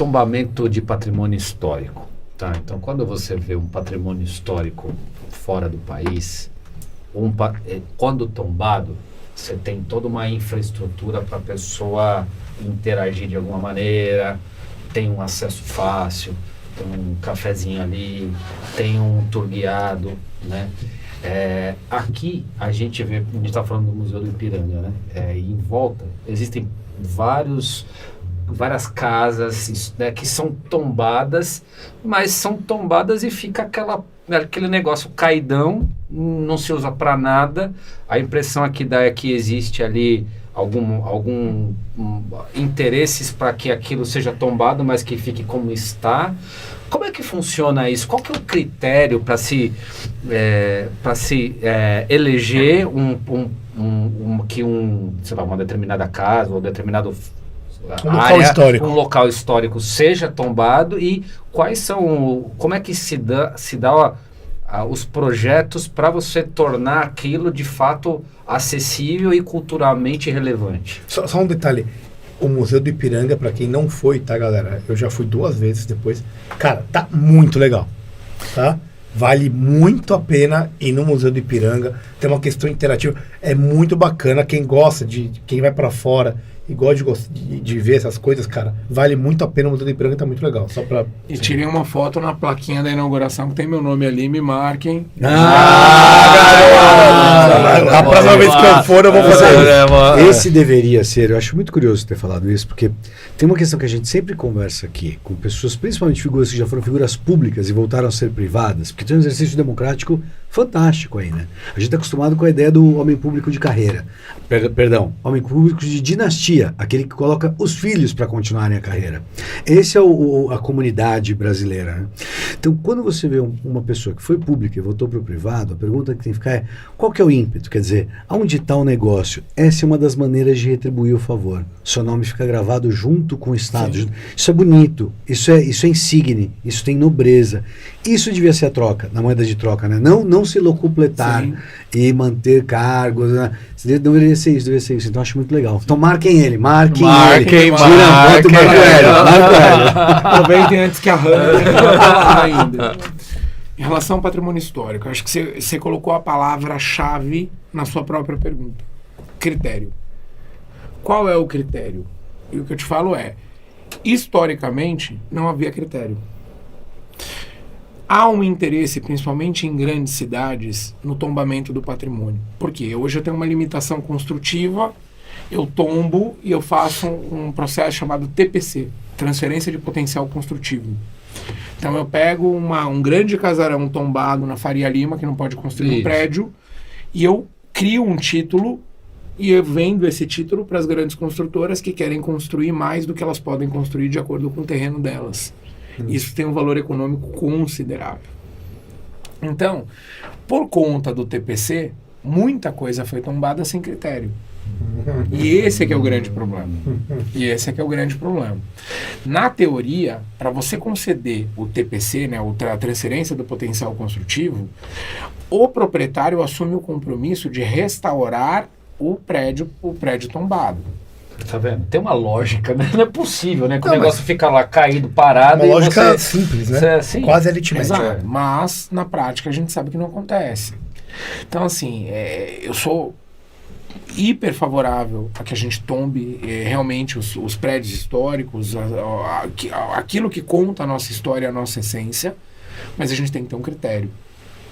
tombamento de patrimônio histórico. Tá? Então, quando você vê um patrimônio histórico fora do país, quando tombado, você tem toda uma infraestrutura para a pessoa interagir de alguma maneira, tem um acesso fácil, tem um cafezinho ali, tem um tour guiado, né? Aqui a gente está falando do Museu do Ipiranga, né? E em volta existem várias casas, né, que são tombadas, mas são tombadas e fica aquele negócio caidão, não se usa para nada. A impressão aqui dá é que existe ali algum interesses para que aquilo seja tombado, mas que fique como está. Como é que funciona isso? Qual que é o critério para se eleger sei lá, uma determinada casa ou determinado um local histórico seja tombado, e como é que se dá os projetos para você tornar aquilo de fato acessível e culturalmente relevante? Só um detalhe, o Museu do Ipiranga, para quem não foi, tá, galera? Eu já fui 2 vezes depois. Cara, tá muito legal, tá? Vale muito a pena ir no Museu do Ipiranga. Tem uma questão interativa, é muito bacana. Quem gosta quem vai para fora e gosta de ver essas coisas, cara, vale muito a pena. O Museu do Ipiranga tá muito legal. E tirem uma foto na plaquinha da inauguração que tem meu nome ali, me marquem. A próxima vez que eu for, eu vou fazer isso. Esse deveria ser, eu acho muito curioso ter falado isso, porque tem uma questão que a gente sempre conversa aqui com pessoas, principalmente figuras que já foram figuras públicas e voltaram a ser privadas, porque tem um exercício democrático fantástico aí, né? A gente está acostumado com a ideia do homem público de carreira. Perdão, homem público de dinastia, aquele que coloca os filhos para continuarem a carreira. Esse é a comunidade brasileira, né? Então, quando você vê uma pessoa que foi pública e voltou para o privado, a pergunta que tem que ficar é: qual que é o ímpeto? Quer dizer, aonde está o negócio? Essa é uma das maneiras de retribuir o favor. Seu nome fica gravado junto com o Estado. Sim. Isso é bonito, isso é insigne, isso tem nobreza. Isso devia ser a troca, na moeda de troca, né? Não se locupletar. Sim. E manter cargos, né? Deveria ser isso. Então acho muito legal. Então marquem ele. Marquem ele. Aproveitem antes que arranque ainda. Em relação ao patrimônio histórico, acho que você colocou a palavra-chave na sua própria pergunta. Critério. Qual é o critério? E o que eu te falo é, historicamente, não havia critério. Há um interesse, principalmente em grandes cidades, no tombamento do patrimônio. Por quê? Hoje eu tenho uma limitação construtiva, eu tombo e eu faço um processo chamado TPC, Transferência de Potencial Construtivo. Então eu pego um grande casarão tombado na Faria Lima, que não pode construir um prédio, e eu crio um título e eu vendo esse título para as grandes construtoras que querem construir mais do que elas podem construir de acordo com o terreno delas. Isso tem um valor econômico considerável. Então, por conta do TPC, muita coisa foi tombada sem critério. E esse é que é o grande problema. Na teoria, para você conceder o TPC, né, a transferência do potencial construtivo, o proprietário assume o compromisso de restaurar o prédio tombado. Tá vendo? Tem uma lógica, né? Não é possível, né? Que o negócio fica lá caído, parado. Uma lógica simples, né? Quase aritmética. Exato. Mas, na prática, a gente sabe que não acontece. Então, assim, eu sou hiper favorável a que a gente tombe realmente os prédios históricos, aquilo que conta a nossa história, a nossa essência, mas a gente tem que ter um critério.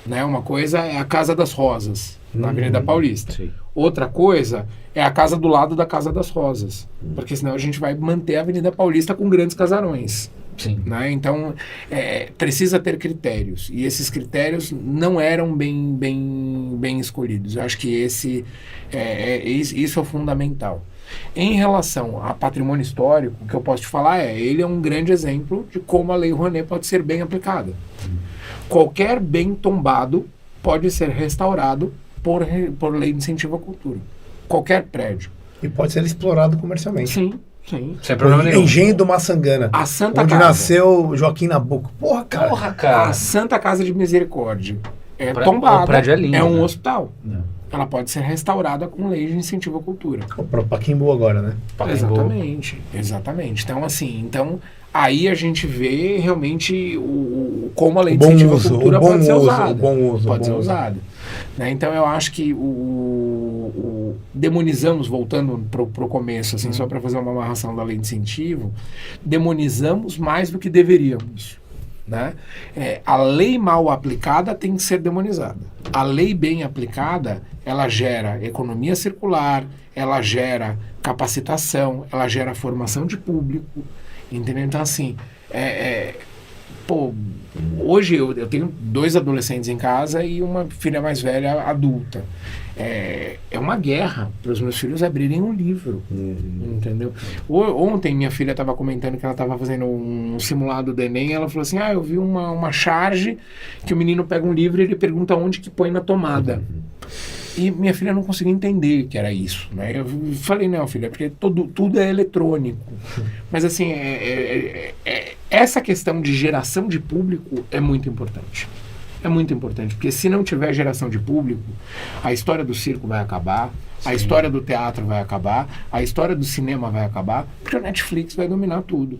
Né? Uma coisa é a Casa das Rosas, na Avenida Paulista. Sim. Outra coisa é a casa do lado da Casa das Rosas, porque senão a gente vai manter a Avenida Paulista com grandes casarões. Sim. Né? Então, precisa ter critérios, e esses critérios não eram bem escolhidos. Eu acho que isso é fundamental. Em relação a patrimônio histórico, o que eu posso te falar ele é um grande exemplo de como a Lei Rouanet pode ser bem aplicada. Qualquer bem tombado pode ser restaurado por lei de incentivo à cultura. Qualquer prédio. E pode ser explorado comercialmente. Sim. Sem problema nenhum. Engenho do Maçangana. A Santa onde Casa. Nasceu Joaquim Nabuco. Porra, cara. A Santa Casa de Misericórdia é tombada. O prédio é lindo. É um hospital. Não. Ela pode ser restaurada com lei de incentivo à cultura. O Pacaembu agora, né? Exatamente. Então, assim, aí a gente vê realmente como a lei de incentivo à cultura pode ser usada. Pode ser usada. Né? Então eu acho que demonizamos, voltando para o começo, assim, só para fazer uma amarração da lei de incentivo, demonizamos mais do que deveríamos. Né? A lei mal aplicada tem que ser demonizada. A lei bem aplicada, ela gera economia circular, ela gera capacitação, ela gera formação de público, entendeu? Então, assim, hoje eu tenho 2 adolescentes em casa e uma filha mais velha adulta. É uma guerra para os meus filhos abrirem um livro, entendeu? Ontem minha filha estava comentando que ela estava fazendo um simulado do Enem, e ela falou assim, eu vi uma charge que o menino pega um livro e ele pergunta onde que põe na tomada. E minha filha não conseguia entender que era isso, né? Eu falei, não, filha, porque tudo é eletrônico. Mas, assim, essa questão de geração de público é muito importante. É muito importante, porque se não tiver geração de público, a história do circo vai acabar, a história do teatro vai acabar, a história do cinema vai acabar, porque o Netflix vai dominar tudo.